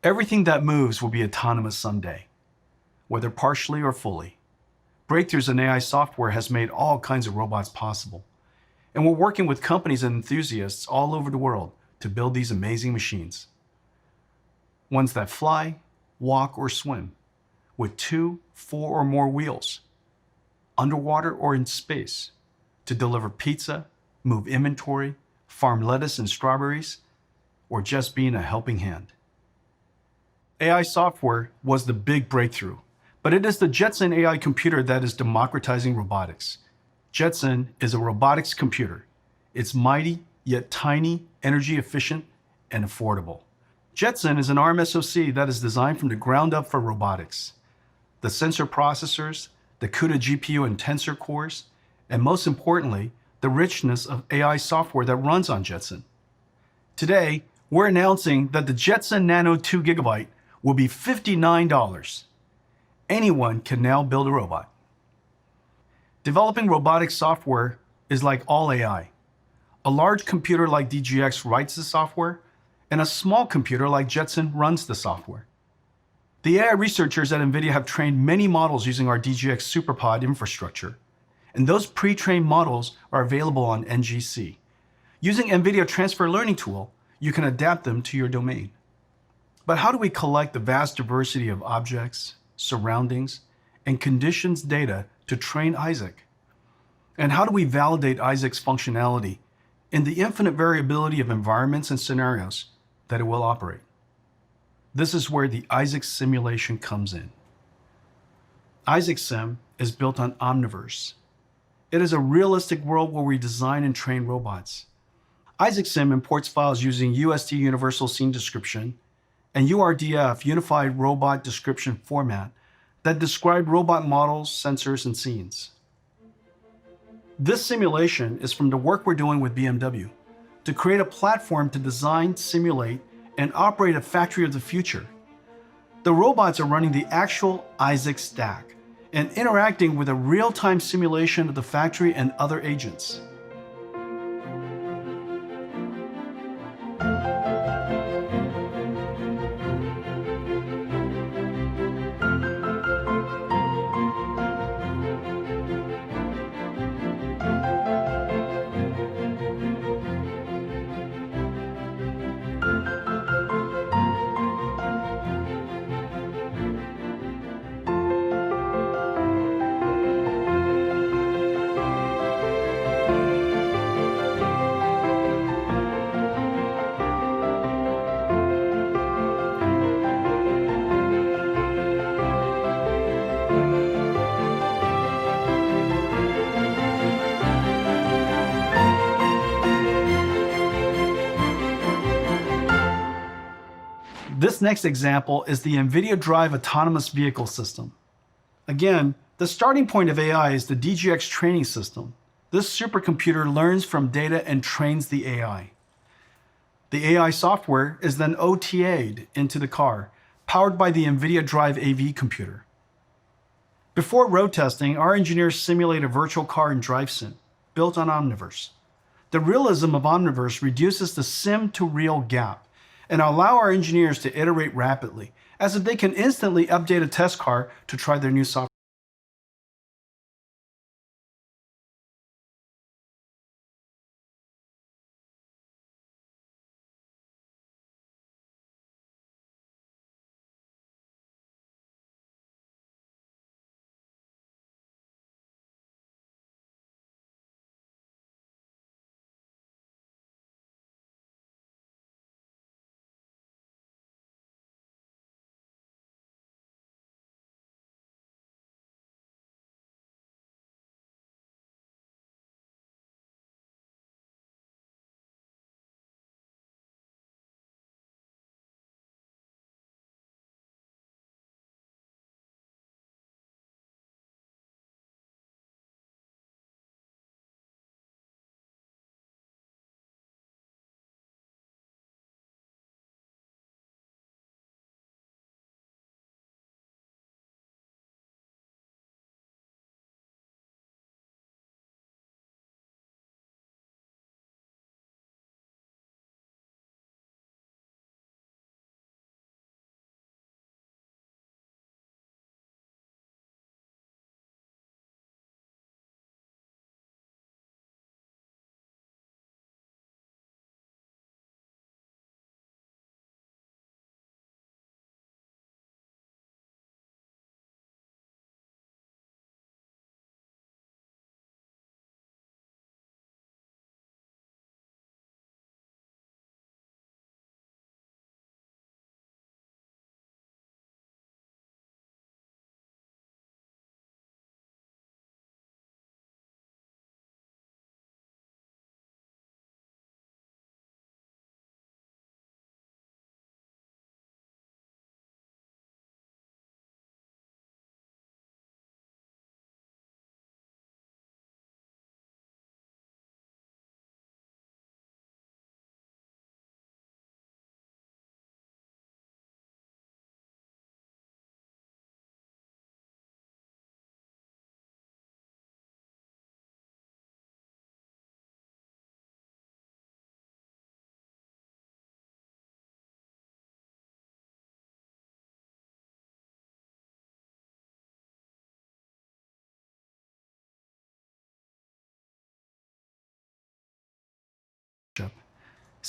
Everything that moves will be autonomous someday, whether partially or fully. Breakthroughs in AI software has made all kinds of robots possible. And we're working with companies and enthusiasts all over the world to build these amazing machines. Ones that fly, walk, or swim, with 2, 4, or more wheels, underwater or in space, to deliver pizza, move inventory, farm lettuce and strawberries, or just being a helping hand. AI software was the big breakthrough, but it is the Jetson AI computer that is democratizing robotics. Jetson is a robotics computer. It's mighty, yet tiny, energy efficient, and affordable. Jetson is an ARM SoC that is designed from the ground up for robotics. The sensor processors, the CUDA GPU and tensor cores, and most importantly, the richness of AI software that runs on Jetson. Today, we're announcing that the Jetson Nano 2GB will be $59. Anyone can now build a robot. Developing robotics software is like all AI. A large computer like DGX writes the software, and a small computer like Jetson runs the software. The AI researchers at NVIDIA have trained many models using our DGX SuperPod infrastructure, and those pre-trained models are available on NGC. Using NVIDIA Transfer Learning Tool, you can adapt them to your domain. But how do we collect the vast diversity of objects, surroundings, and conditions data to train Isaac? And how do we validate Isaac's functionality in the infinite variability of environments and scenarios that it will operate? This is where the Isaac simulation comes in. Isaac Sim is built on Omniverse. It is a realistic world where we design and train robots. Isaac Sim imports files using USD Universal Scene Description and URDF Unified Robot Description format that describe robot models, sensors, and scenes. This simulation is from the work we're doing with BMW to create a platform to design, simulate, and operate a factory of the future. The robots are running the actual Isaac stack and interacting with a real-time simulation of the factory and other agents. This next example is the NVIDIA Drive Autonomous Vehicle System. Again, the starting point of AI is the DGX training system. This supercomputer learns from data and trains the AI. The AI software is then OTA'd into the car, powered by the NVIDIA Drive AV computer. Before road testing, our engineers simulate a virtual car in DriveSim, built on Omniverse. The realism of Omniverse reduces the sim-to-real gap and allow our engineers to iterate rapidly, as if they can instantly update a test car to try their new software.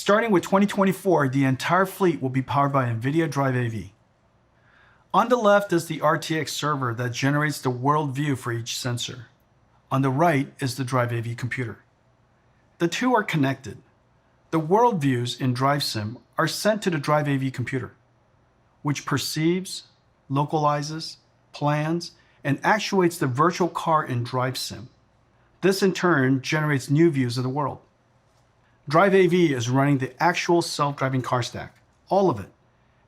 Starting with 2024, the entire fleet will be powered by NVIDIA Drive AV. On the left is the RTX server that generates the world view for each sensor. On the right is the Drive AV computer. The two are connected. The world views in Drive Sim are sent to the Drive AV computer, which perceives, localizes, plans, and actuates the virtual car in Drive Sim. This in turn generates new views of the world. Drive AV is running the actual self-driving car stack, all of it,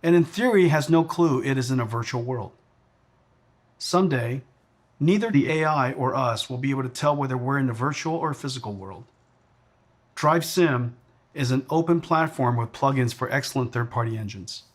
and in theory has no clue it is in a virtual world. Someday, neither the AI or us will be able to tell whether we're in the virtual or physical world. Drive Sim is an open platform with plugins for excellent third-party engines.